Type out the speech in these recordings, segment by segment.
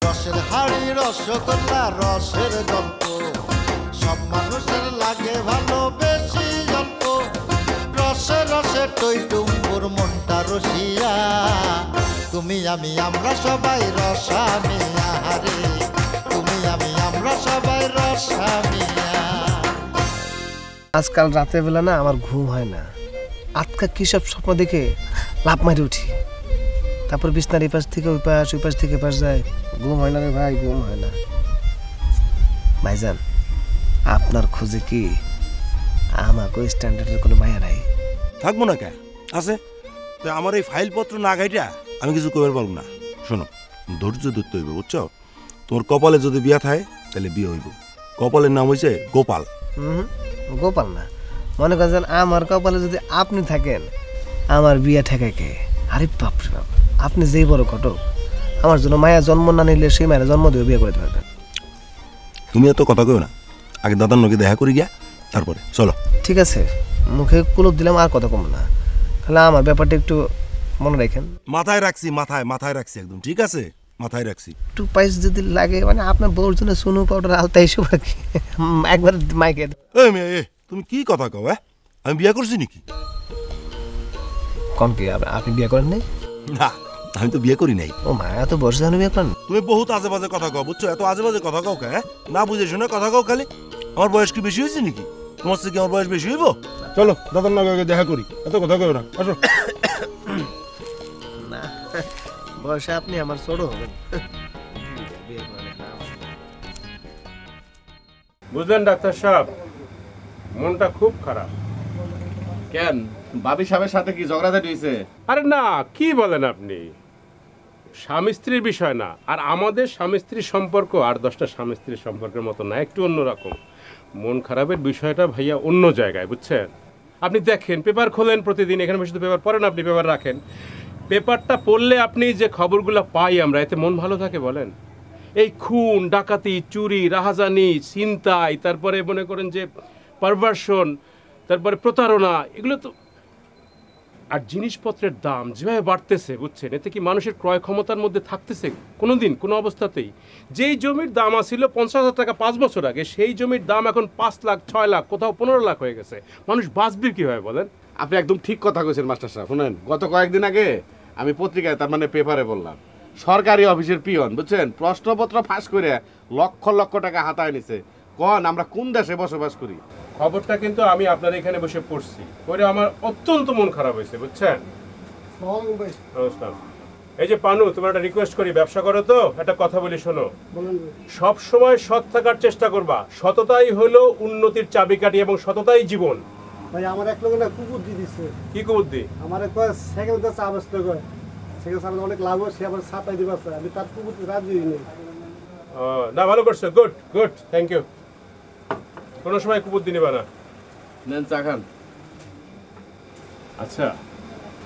রসের হাড়ি রসগোল্লা রসের গল্প সব মানুষের লাগে ভালো বেশি অল্প রসে রসে টই টুম্বুর মনটা রসিয়া তুমি আমি আমরা সবাই রসামিয়া হারে তুমি আমি আমরা সবাই রসামিয়া। আজকাল রাতের বেলা না আমার ঘুম হয় না, আজকাল কী সব স্বপ্ন দেখে লাভ মারি উঠি, তারপর বিছনার এই পাশ থেকে ওই পাশ থেকে এ পাশ যায়, ঘুম হয় না রে ভাই, ঘুম হয় না। ভাইজান আপনার খোঁজে কি আমাকে স্ট্যান্ডার্ডের কোনো মায়া নাই? থাকবো না কে আছে, তো আমার এই ফাইলপত্র না ঘাইটা আমি কিছু কইবার পারব না। শোনো, ধৈর্য ধরতে হইব, বুঝছো? তোমার কপালে যদি বিয়া থাকে তাহলে বিয়ে হইব। কপালের নাম হয়েছে গোপাল। গোপাল না, মনে করেন আমার কপালে যদি আপনি থাকেন আমার বিয়া ঠেকায় কে? আরে বাপরে বাপ, আপনি যেই বড় ঘটক, আমার জন্য মায়া জন্ম না নিলে সেই মায়ের জন্ম দিয়ে বিয়ে করতে পারবেন। তুমি এত কথা কইও না, আগে দাদার নকে দেখা করি গিয়া তারপরে চলো। ঠিক আছে, মুখে কুলুপ দিলাম, আর কথা কম না, তাহলে আমার ব্যাপারটা একটু মনে রাখেন। মাথায় রাখছি, মাথায় রাখছি একদম, ঠিক আছে মাথায় রাখছি। একটু পাইস যদি লাগে, মানে আপনার বউর জন্য সুনু পাউডার আলতা এসব আর কি একবার মাইকে। এই মেয়ে, তুমি কি কথা কও? আমি বিয়ে করছি নাকি? কম কি আপনি বিয়ে করেন নাই? না, আমি তো বিয়ে করি নাই। ও মা, এত বয়স জানো বিয়ে করেন? তুমি বহুত আজে বাজে কথা কও, বুঝছো? এত আজে বাজে কথা কও কে? না বুঝে শুনে কথা কও খালি। আমার বয়স কি বেশি হয়েছে নাকি? তোমার থেকে আমার বয়স বেশি হইব? চলো দাদার নকে দেখা করি, এত কথা কও না, আসো। না, বয়সে আপনি আমার ছোট হবেন। বুঝলেন ডাক্তার সাহেব, মনটা খুব খারাপ। কেন, বাবি সাহেবের সাথে কি ঝগড়াঝাটি হয়েছে? আরে না, কি বলেন আপনি? স্বামী স্ত্রীর বিষয় না, আর আমাদের স্বামী স্ত্রীর সম্পর্ক আর 10টা স্বামী স্ত্রীর সম্পর্কের মতো না, একটু অন্যরকম। মন খারাপের বিষয়টা ভাইয়া অন্য জায়গায়, বুঝছেন? আপনি দেখেন, পেপার খোলেন প্রতিদিন, এখানে বসে তো পেপার পড়েন, আপনি পেপার রাখেন, পেপারটা পড়লে আপনি যে খবরগুলো পাই আমরা, এতে মন ভালো থাকে বলেন? এই খুন, ডাকাতি, চুরি, রাহাজানি, ছিনতাই, তারপরে মনে করেন যে পারভার্সন, তারপরে প্রতারণা, এগুলো তো। আর জিনিসপত্রের দাম যেভাবে বাড়তেছে, বুঝছেন, এতে কি মানুষের ক্রয় ক্ষমতার মধ্যে থাকতেছে কোনো দিন, কোনো অবস্থাতেই? যেই জমির দাম ছিল 50,000 টাকা 5 বছর আগে, সেই জমির দাম এখন 5 লাখ, 6 লাখ, কোথাও 15 লাখ হয়ে গেছে। মানুষ বাঁচবে কীভাবে বলেন? আপনি একদম ঠিক কথা কইছেন মাস্টার সাহেব। শুনেন, গত কয়েকদিন আগে আমি পত্রিকায়, তার মানে পেপারে বললাম, সরকারি অফিসের পিয়ন, বুঝছেন, প্রশ্নপত্র ফাঁস করে লক্ষ লক্ষ টাকা হাতায় নিছে। কন আমরা কোন দেশে বসবাস করি? খবরটা কিন্তু আমি আপনার এখানে বসে পড়ছি, পরে আমার অত্যন্ত মন খারাপ হয়েছে, বুঝছেন? নমস্কার। এই যে পানু, তোমার একটা রিকোয়েস্ট করি, ব্যবসা করো তো, একটা কথা বলি শোনো। সব সময় সৎ থাকার চেষ্টা করবা, সততাই হলো উন্নতির চাবিকাঠি এবং সততাই জীবন। ভাই আমার এক লোকের কুকুর দিয়ে দিচ্ছে। কি কুবুদ্ধি? আমার সাইকেল চা বসতে কয়, সাইকেল চালাতে অনেক লাভ হয়, সে আবার ছাপাই দিবে, আমি তার কুকুর রাজি নেই। না, ভালো করছো, গুড গুড, থ্যাংক ইউ। কোনো সময় কুবুদ্ধি নিবা না। নেন চা খান। আচ্ছা,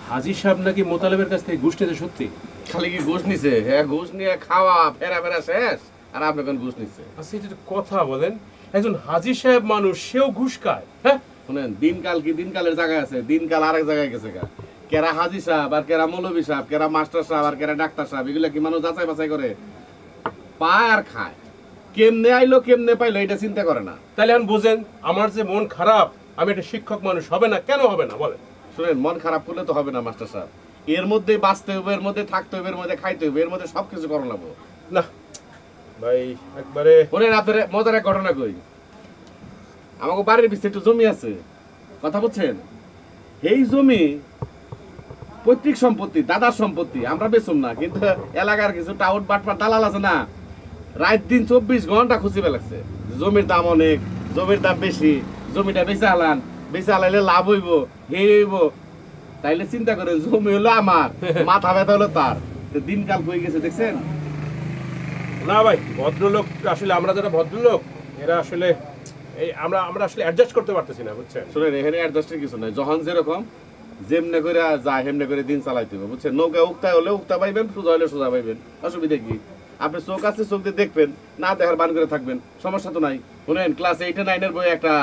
হাজি সাহেব নাকি মোতালেবের কাছ থেকে ঘুষ নিতে? সত্যি? খালি কি ঘুষ নিছে? হ্যাঁ, ঘুষ নিয়ে খাওয়া ফেরা শেষ, আর আপনি কোন ঘুষ নিচ্ছে? আচ্ছা, এটা কথা বলেন, একজন হাজি সাহেব মানুষ, সেও ঘুষ খায়? হ্যাঁ, শুনেন, দিনকাল কি দিনকালের জায়গায় আছে, দিনকাল আরেক জায়গায় গেছে গা। কেরা হাজি সাহেব আর কেরা মৌলভী সাহেব, কেরা মাস্টার সাহেব আর কেরা ডাক্তার সাহেব, এগুলা কি মানুষ যাচাই বাছাই করে? পায় আর খায়, কেমনে আইলো কেমনে পাইলো এটা চিন্তা করে না। তাহলে এখন বুঝেন আমার যে মন খারাপ, আমি একটা শিক্ষক মানুষ, হবে না? কেন হবে না বলেন? শুনেন, মন খারাপ করলে তো হবে না মাস্টার সাহেব, এর মধ্যে বাঁচতে হবে, এর মধ্যে থাকতে হবে, এর মধ্যে খাইতে হবে, এর মধ্যে সবকিছু করা লাগবে। না ভাই, একবারে শুনেন, আপনার মজার এক ঘটনা কই। আমাকে বাড়ির পিছনে একটু জমি আছে, কথা বলছেন, এই জমি পৈতৃক সম্পত্তি, দাদার সম্পত্তি, আমরা বেচুম না, কিন্তু এলাকার কিছু টাউট বাটপার দালাল আছে না, রাত দিন 24 ঘন্টা খুঁজে পেলাচ্ছে। জমির দাম অনেক, জমির দাম বেশি, জমিটা বেচে হালাইলে লাভ হইব, হে হইব, তাইলে চিন্তা করেন, জমি হলো আমার, মাথা ব্যথা হলো তার। দিনকাল কই গেছে দেখছেন? না ভাই, ভদ্রলোক আসলে, আমরা যারা ভদ্রলোক, এরা আসলে এই আমরা আসলে অ্যাডজাস্ট করতে পারতেছি না, বুঝছেন? শুনেন, এখানে অ্যাডজাস্টের কিছু নাই, যখন যেরকম যেমনে করে যায় হেমনে করে দিন চালাইতে হবে, বুঝছেন? নৌকা উক্তা হলে উক্তা পাইবেন, সোজা হলে সোজা পাইবেন, অসুবিধা কি? আপনি চোখ আছে, চোখ দিয়ে দেখবেন, না দেখার বান করে থাকবেন, সমস্যা তো নাই। শুনেন, ক্লাস 8-9 বই একটা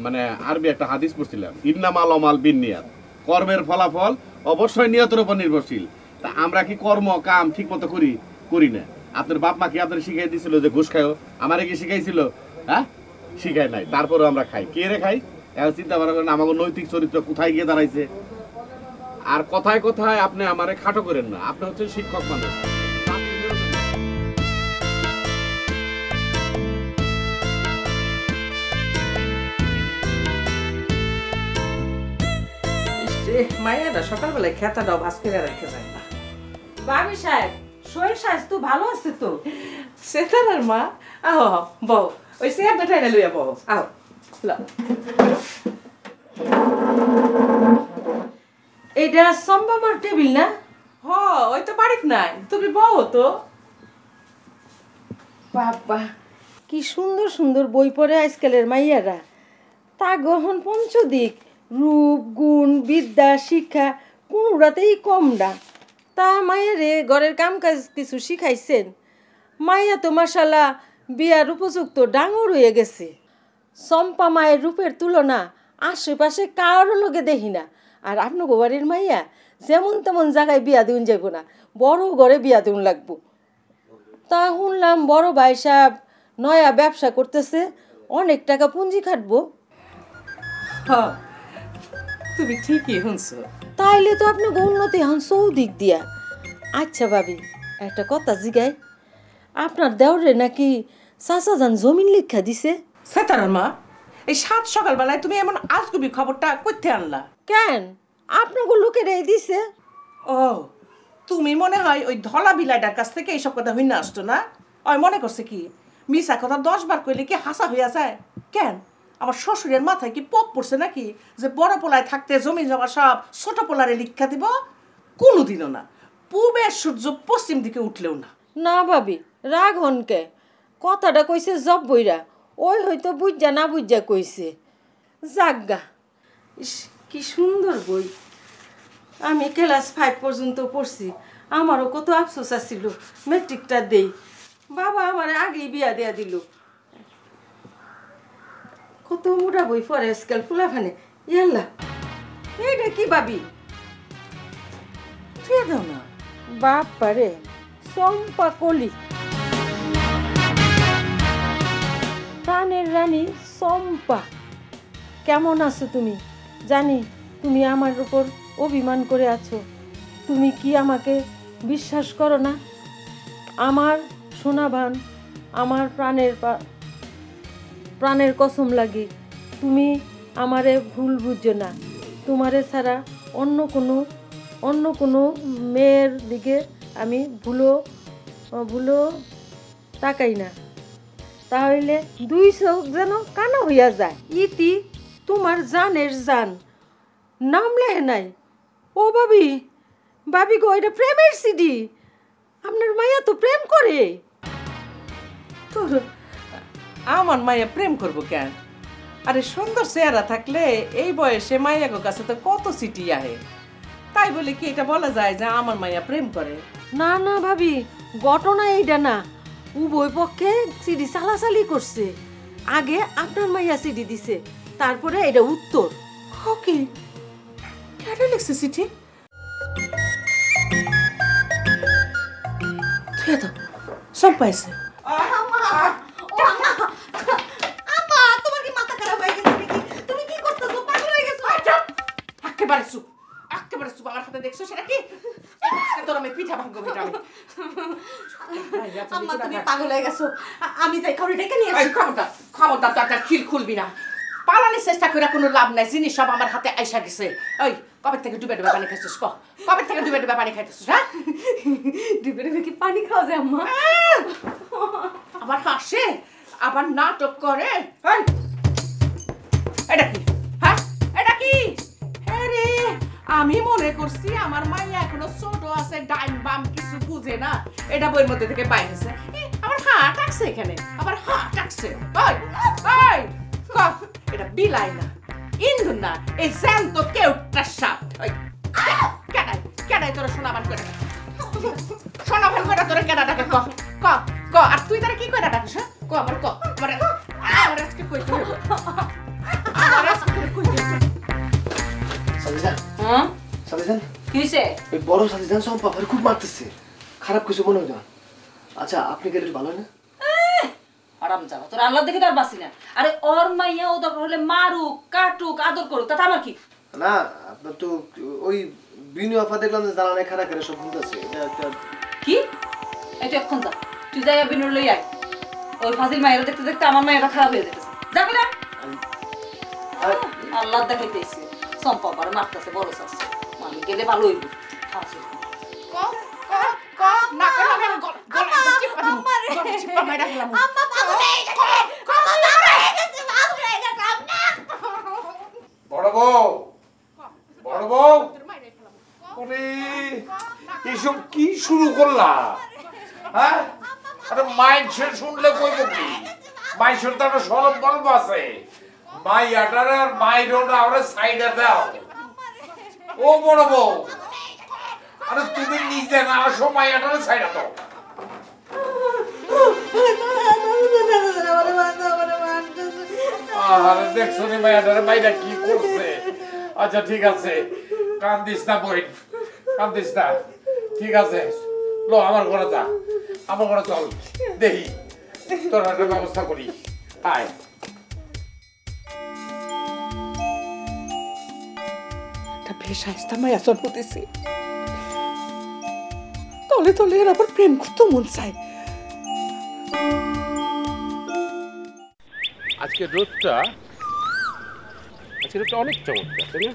মানে আরবি একটা হাদিস পড়ছিলাম, ইন্নামাল আমাল বিন্নিয়াত, কর্মের ফলাফল অবশ্যই নিয়তের উপর নির্ভরশীল। তা আমরা কি কর্ম কাম ঠিক মতো করি না? আপনার বাপ মা কি আপনার শিখাই দিছিল যে ঘুষ খাও? আমারে কি শিখাইছিল? হ্যাঁ, শিখাই নাই। তারপরেও আমরা খাই। কে রে খাই? এখন চিন্তা ভাবনা করেন আমাকে নৈতিক চরিত্র কোথায় গিয়ে দাঁড়াইছে। আর কথায় কথায় আপনি আমারে খাটো করেন না, আপনি হচ্ছেন শিক্ষক মানুষ। মায়েরা সকালবেলায় খেতাটাও ভাস করে রেখে যায় না। ভাবি সাহেব, শরীর স্বাস্থ্য ভালো আছে তো? সেতার মা, আহ বউ, ওই চেয়ারটা ঠাইনা লইয়া বউ, আহ এইটা সম্ভবর টেবিল না? হ, ওই তো বাড়িত নাই, তুমি বউ তো। বাবা, কি সুন্দর সুন্দর বই পড়ে আজকালের মাইয়ারা। তা গ্রহণ পঞ্চদিক, রূপ গুণ বিদ্যা শিক্ষা কোনোটাতেই কম না। তা মায়েরে ঘরের কাম কাজ কিছু শিখাইছেন? মাইয়া তো মাশাল্লাহ বিয়ার উপযুক্ত ডাঙর হয়ে গেছে। চম্পা মায়ের রূপের তুলনা আশেপাশে কারোর লগে দেখি না। আর আপনার বাড়ির মাইয়া যেমন তেমন জায়গায় বিয়া দিন যাইব না, বড় ঘরে বিয়া দিন লাগবো। তা শুনলাম বড় ভাই সাহেব নয়া ব্যবসা করতেছে, অনেক টাকা পুঁজি খাটবো। হ্যাঁ, তুমি ঠিকই শুনছো। তাইলে তো আপনি উন্নতি হন চৌদিক দিয়া। আচ্ছা ভাবি, একটা কথা জিগাই, আপনার দেওরে নাকি চাচা যান জমিন লিখা দিছে? সেতার মা, এই সাত সকালবেলায় তুমি এমন আজগুবি খবরটা করতে আনলা কেন? আপনাকে লোকের এই দিছে? ও, তুমি মনে হয় ওই ধলা বিলাইটার কাছ থেকে এইসব কথা হইনা আসতো না? ওই মনে করছে কি মিশা কথা 10 বার কইলে কি হাসা হইয়া যায়? কেন আমার শ্বশুরের মাথায় কি পপ পড়ছে নাকি যে বড় পোলায় থাকতে জমি জমা সব ছোট পোলারে লিখা দিব? কোনোদিনও না। পূবের সূর্য পশ্চিম দিকে উঠলেও না। না ভাবি, রাগ হনকে। কথাটা কইছে জব বইরা, ওই হয়তো বুঝা না বুঝা কইছে। জাগা, ইস কি সুন্দর বই। আমি ক্লাস 5 পর্যন্ত পড়ছি। আমারও কত আফসোস আছিল মেট্রিকটা দেই। বাবা আমার আগেই বিয়া দেয়া দিল। কত মোটা বই পড়ে আজকাল ফুলাফানে। ইয়াল্লা, এইটা কি ভাবি? তুই দাও না। বাপারে, চম্পা কলি, প্রাণের রানী চম্পা। কেমন আছো তুমি? জানি তুমি আমার উপর অভিমান করে আছো। তুমি কি আমাকে বিশ্বাস করো না? আমার সোনাভান, আমার প্রাণের কসম লাগে, তুমি আমারে ভুল বুঝছো না। তোমারে ছাড়া অন্য কোনো মেয়ের দিকে আমি ভুলো তাকাই না। তাহলে 2 চোখ যেন কানা হইয়া যায়। ইতি তোমার জানের জান, নাম লেহে নাই। ও ভাবি গো, এটা প্রেমের সিডি। আপনার মাইয়া তো প্রেম করে। তোর আমার মাইয়া প্রেম করবো কেন? আরে সুন্দর চেহারা থাকলে এই বয়সে মাইয়াগো কাছে তো কত সিটি আহে। তাই বলে কি এটা বলা যায় যে আমার মাইয়া প্রেম করে? না না ভাবি, ঘটনা এইটা না। উভয় পক্ষে সিডি চালাচালি করছে। আগে আপনার মাইয়া সিডি দিছে, তারপরে এটা উত্তর। ওকে, কেন লিখছে চিঠি? তুই তো সব পাইছে। একেবারে চুপ আমার হাতে দেখছো সেটা কি? তোর আমি পিঠা ভাগ্য ভেটামি। আম্মা তুমি পাগল হয়ে গেছো। আমি যাই কাউরে ডেকে নিয়ে আসি। খবরদার তুই একটা খিল খুলবি না। পালানোর চেষ্টা করে কোনো লাভ নাই। জিনিস সব আমার হাতে আইসা গেছে। ওই কবে থেকে ডুবে ডুবে পানি খাইছিস? কবে থেকে ডুবে ডুবে পানি খাইতেছিস? হ্যাঁ, ডুবে ডুবে কি পানি খাওয়া যায় আম্মা? আবার হাসে, আবার নাটক করে। এটা কি? হ্যাঁ, এটা কি? আরে আমি মনে করছি আমার মাইয়া এখনো ছোট আছে, ডাইন বাম কিছু বুঝে না। এটা বইয়ের মধ্যে থেকে বাইরেছে। আবার হাট আসছে এখানে, আবার হাট আসছে। এটা বিলাই না, ইন্দুর না, এই জ্যান্ত কেউটার সাপ। কেডাই তোরা শোনাবান করে শোনাবান করে তোরা কেডা ডাকে? ক আর তুই তারা কি করে ডাকিস? ক আমার ক আমার আজকে কই তুই আমার আজকে কই তুই? সালিজান, হ্যাঁ সালিজান, কি হইছে? ওই বড় সালিজান চম্পা ভাই খুব মারতেছে। খারাপ কিছু মনে হয় না? আচ্ছা আপনি গেলে একটু ভালো হয় না? আরাম যাবা তোর আল্লাহ দেখে তার বাসি না। আরে ওর মাইয়া ও দরকার হলে মারুক কাটুক আদর করুক তাতে আমার কি? না আপনার তো ওই বিনু আফা দেখলাম যে জানানে খারাপ করে সব ভুলতেছে। এটা একটা কি এটা এখন যা তুই যাই বিনুর লই আয়। ওই ফাজিল মায়েরা দেখতে দেখতে আমার মায়েরা খারাপ হয়ে যেতেছে। যাবি না? আল্লাহ দেখাইতেছে সম্পা পারে মারতেছে বড় চাষ আমি গেলে ভালো হইব। বড় বউ বড় বউ এসব কি শুরু করলা? হ্যাঁ আরে মাইন্ডসেট শুনলে কইব কি? মাইন্ডসেট তো একটা সরব বলব আছে। মাইয়াটার আর মাইরোটা আমরা সাইডে দাও। ও বড় বউ আরে তুমি নিজে না আসো মাইয়াটার সাইডে দাও। আরে দেখছো নি মাইয়াটার মাইরা কি করছে? আচ্ছা ঠিক আছে কান্দিস না বই কান্দিস না ঠিক আছে লো আমার ঘরে যা আমার ঘরে চল দেখি তোর একটা ব্যবস্থা করি আয় একটা বেশ আস্তা মায়া জন্ম দিছি তলে তলে এর আবার প্রেম করতে মন চায়। আজকে রোদটা অনেক চমৎকার তাই না?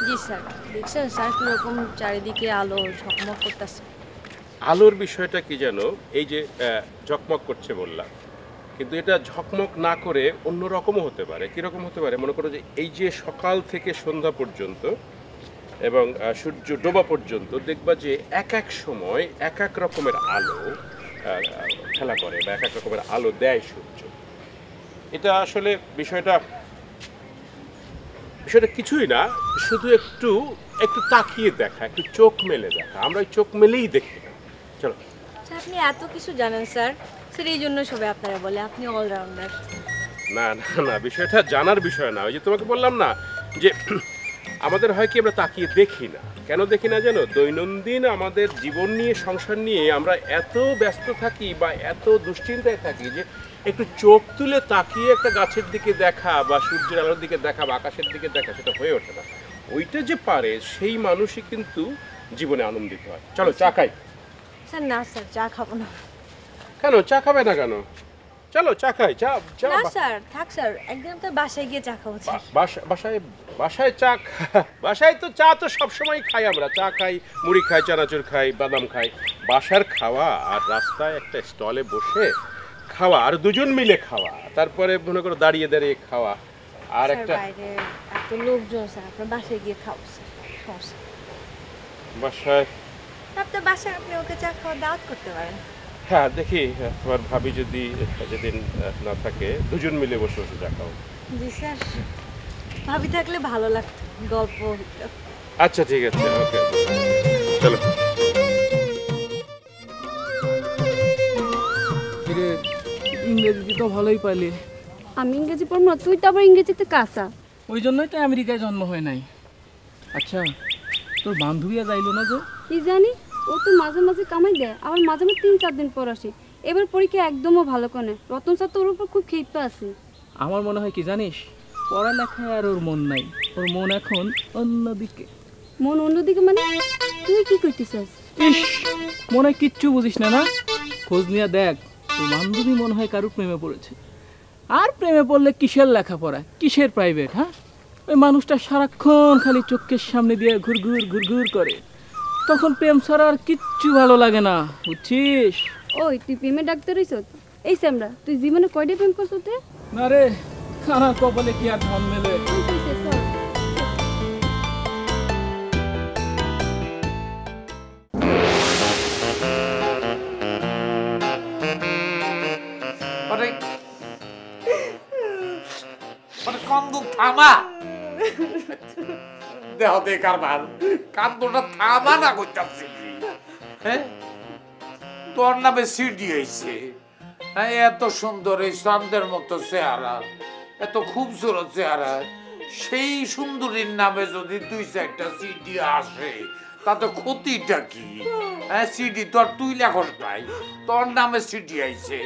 জি স্যার দেখছেন স্যার কিরকম চারিদিকে আলো ঝকমক করতেছে। আলোর বিষয়টা কি জানো, এই যে ঝকমক করছে বললাম, কিন্তু এটা ঝকমক না করে অন্য রকমও হতে পারে। কীরকম হতে পারে মনে করো যে এই যে সকাল থেকে সন্ধ্যা পর্যন্ত এবং সূর্য ডোবা পর্যন্ত দেখবা যে এক এক সময় এক এক রকমের আলো খেলা করে বা এক এক রকমের আলো দেয় সূর্য। এটা আসলে বিষয়টা কিছুই না, শুধু একটু একটু তাকিয়ে দেখা, একটু চোখ মেলে দেখা। আমরা ওই চোখ মেলেই দেখি না। চলো আপনি এত কিছু জানেন স্যার, স্যার এই জন্য সবাই আপনারা বলে আপনি অলরাউন্ডার। না না না, বিষয়টা জানার বিষয় না। ওই যে তোমাকে বললাম না যে আমাদের হয় কি আমরা তাকিয়ে দেখি না। কেন দেখি না জানো? দৈনন্দিন আমাদের জীবন নিয়ে সংসার নিয়ে আমরা এত ব্যস্ত থাকি বা এত দুশ্চিন্তায় থাকি যে একটু চোখ তুলে তাকিয়ে একটা গাছের দিকে দেখা বা সূর্যের আলোর দিকে দেখা বা আকাশের দিকে দেখা সেটা হয়ে ওঠে না। ওইটা যে পারে সেই মানুষই কিন্তু জীবনে আনন্দিত হয়। চলো চা খাই। স্যার না স্যার চা খাবো না। কেন চা খাবে না কেন? চলো চা খাই। চা চা না স্যার থাক স্যার, একদিন আপনার বাসায় গিয়ে চা খাবো। বাসায় চা বাসায় তো চা তো সবসময় খাই আমরা। চা খাই, মুড়ি খাই, চানাচুর খাই, বাদাম খাই। বাসার খাওয়া আর রাস্তায় একটা স্টলে বসে খাওয়া আর দুজন মিলে খাওয়া, তারপরে মনে করো দাঁড়িয়ে দাঁড়িয়ে খাওয়া আর একটা এত লোকজন স্যার আপনার বাসায় গিয়ে খাবো স্যার। বাসায় আপনার বাসায় আপনি ওকে চা খাওয়া দাওয়াত করতে পারেন। হ্যাঁ দেখি তোমার ভাবি যদি যেদিন না থাকে দুজন মিলে বসে বসে চা খাও। জি স্যার, ভাবি থাকলে ভালো লাগতো, গল্প হতো। আচ্ছা ঠিক আছে, ওকে চলো। ইংরেজি তো ভালোই পাইলি। আমি ইংরেজি পড়ব না, তুই তো আবার ইংরেজিতে কাঁচা। ওই জন্যই তো আমেরিকায় জন্ম হয় নাই। আচ্ছা তোর বান্ধবীরা যাইলো না যে? কি জানি, ও তো মাঝে মাঝে কামাই দেয়, আবার মাঝে মাঝে 3-4 দিন পর আসে। এবার পরীক্ষা একদমও ভালো করে রতন স্যার তো ওর উপর খুব ক্ষিপ্ত আছে। আমার মনে হয় কি জানিস, পড়ালেখায় আর ওর মন নাই, ওর মন এখন অন্যদিকে। মন অন্যদিকে মানে? তুই কি করতেছিস? ইস মনে হয় কিচ্ছু বুঝিস না। না খোঁজ নিয়ে দেখ, তোর বান্ধবী মনে হয় কারুর প্রেমে পড়েছে। আর প্রেমে পড়লে কিসের লেখাপড়া, কিসের প্রাইভেট? হ্যাঁ, ওই মানুষটা সারাক্ষণ খালি চোখের সামনে দিয়ে ঘুরঘুর ঘুরঘুর করে, তখন প্রেম ছাড়া আর কিচ্ছু ভালো লাগে না, বুঝছিস? ওই তুই প্রেমে ডাক্তার হইছ? এই স্যামরা তুই জীবনে কয়টা প্রেম করছ? না রে, খানার কপালে কি আর ধন মেলে। থামা দেহ দে কারবার, কান্দটা থামা না করতেছি। হ্যাঁ তোর নামে সিডি হয়েছে। হ্যাঁ এত সুন্দর এই চাঁদের মতো চেহারা, এত খুবসুরত চেহারা, সেই সুন্দরীর নামে যদি 2-4টা সিডি আসে তাতে ক্ষতিটা কি? হ্যাঁ, সিডি তো আর তুই লেখস নাই, তোর নামে সিডি আইছে।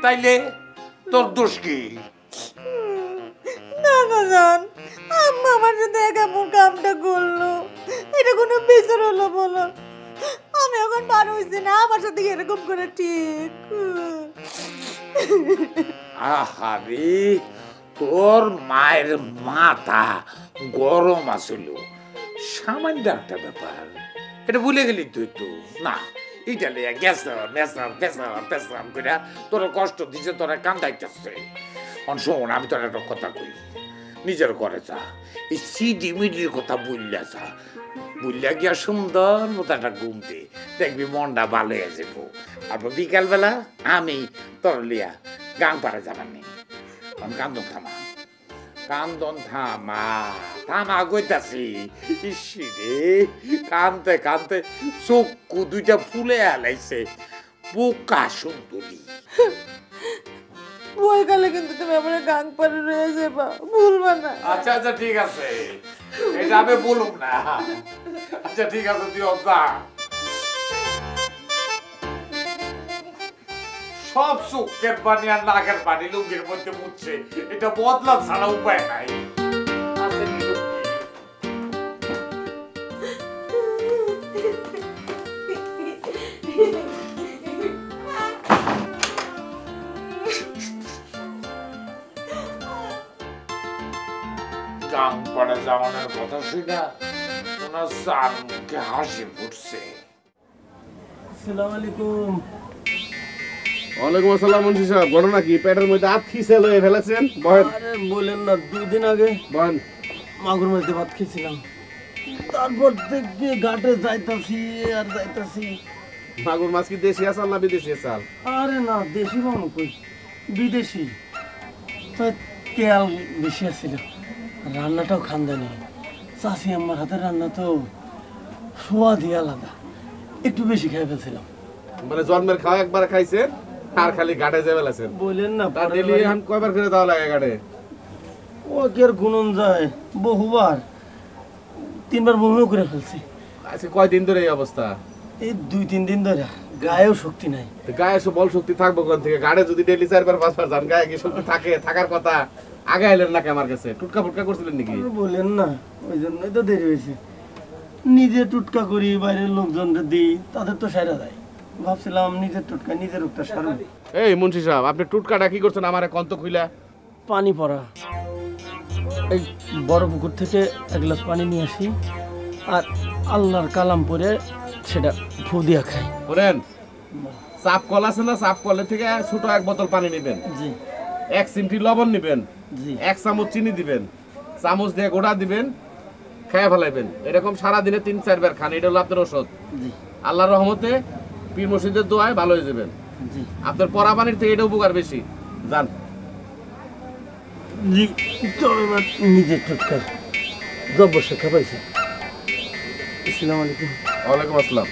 তাইলে তোর দোষ কি? দাদা জান, আম্মা আমার সাথে কেমন কামটা করলো, এটা কোনো বিচার হলো বলো? আমি এখন বার হইছি না, আমার সাথে এরকম করে ঠিক? আহারে, তোর মায়ের মাথা গরম আসলো, সামান্য একটা ব্যাপার, এটা ভুলে গেলি তুই তো। না, এটা লিয়া গেছাম মেসাম পেশাম পেশাম করে তোর কষ্ট দিছে, তোরা কান্দাইতেছে। শোন, আমি তোর একটা কথা কই, নিজের করে যা, এই সিডি মিডির কথা বললা যা, বললা গিয়া সুন্দর মতো একটা ঘুমতে দেখবি মনটা ভালো হয়ে যাবো। আর বিকালবেলা আমি তোর লিয়া গান পাড়া যাবার নেই। কান্দন থামা, কান্দন থামা, থামা কইতাছি। ইসিরে কানতে কানতে চক্ষু দুইটা ফুলে আলাইছে, বোকা সুন্দরী। বই গেলে কিন্তু তুমি আমার গান পারে রয়ে যাবা, ভুলবা না। আচ্ছা আচ্ছা, ঠিক আছে, এটা আমি বলুম না। আচ্ছা ঠিক আছে, তুই যা। সব চোখের পানি আর নাকের পানি লুঙ্গির মধ্যে মুছছে, এটা বদলা ছাড়া উপায় নাই। গান পড়া জামানের কথা শুনা ওনার চার মুখে হাসি ফুটছে। আসসালামু আলাইকুম। ওয়ালাইকুম আসসালাম। মুন্সি সাহেব, ঘটনা কি? পেটের মধ্যে হাত খিসে লয়ে ফেলেছেন? বহেন। আরে বলেন না, 2 দিন আগে বহেন। মাগুর মধ্যে ভাত খেয়েছিলাম, তারপর থেকে ঘাটে যাইতাছি আর যাইতাছি। মাগুর মাছ কি দেশি আসাল না বিদেশি আসাল? আরে না, দেশি মামু কই, বিদেশি। তাই তেল বেশি আসছিল, রান্নাটাও খানদানি। চাষি আমার হাতের রান্না তো সোয়াদই আলাদা, একটু বেশি খেয়ে ফেলছিলাম। মানে জন্মের খাওয়া একবার খাইছেন আর খালি ঘাটে যাবে আছেন? বললেন না, তার ডেলি এখন কয়বার করে দেওয়া লাগে ঘাটে? ও কি আর গুনন যায়, বহুবার, 3বার বমিও করে ফেলছি। আজকে কয়দিন ধরে এই অবস্থা? এই 2-3 দিন ধরে গায়েও শক্তি নাই। গায়ে বল শক্তি থাকবো কোন থেকে? গাড়ে যদি ডেলি 4-5 যান, গায়ে কি শক্তি থাকে? থাকার কথা। আগে এলেন নাকি আমার কাছে? টুটকা ফুটকা করছিলেন নাকি? বলেন না, ওই জন্যই তো দেরি হয়েছে। নিজে টুটকা করি, বাইরের লোকজনকে দিই, তাদের তো সারা যায়। ভাবছিলাম নিজের টুটকা নিজের রোগটা সারব। এই মুন্সি সাহেব, আপনি টুটকাটা কি করছেন আমারে কন্ত খুইলা? পানি পড়া, এই বড় পুকুর থেকে 1 গ্লাস পানি নিয়ে আসি আর আল্লাহর কালাম পড়ে সেটা ফু দিয়া খাই। করেন চাপ কল আছে না, চাপ কলের থেকে ছোট 1 বোতল পানি নেবেন। জি। 1 চিমটি লবণ নেবেন। জি। 1 চামচ চিনি দিবেন, চামচ দিয়ে গোড়া দিবেন, খেয়ে ফেলাইবেন। এরকম সারাদিনে 3-4 বার খান, এটা হলো আপনার ওষুধ। জি। আল্লাহর রহমতে পীর মুর্শিদের দোয়ায় ভালো হয়ে যাবেন। জি। আপনার পরা পানির থেকে এটা উপকার বেশি। যান। জি, তবে নিজের টুটকা জব্বর শিক্ষা পাইছি। আসসালামু আলাইকুম। ওয়ালাইকুম আসসালাম।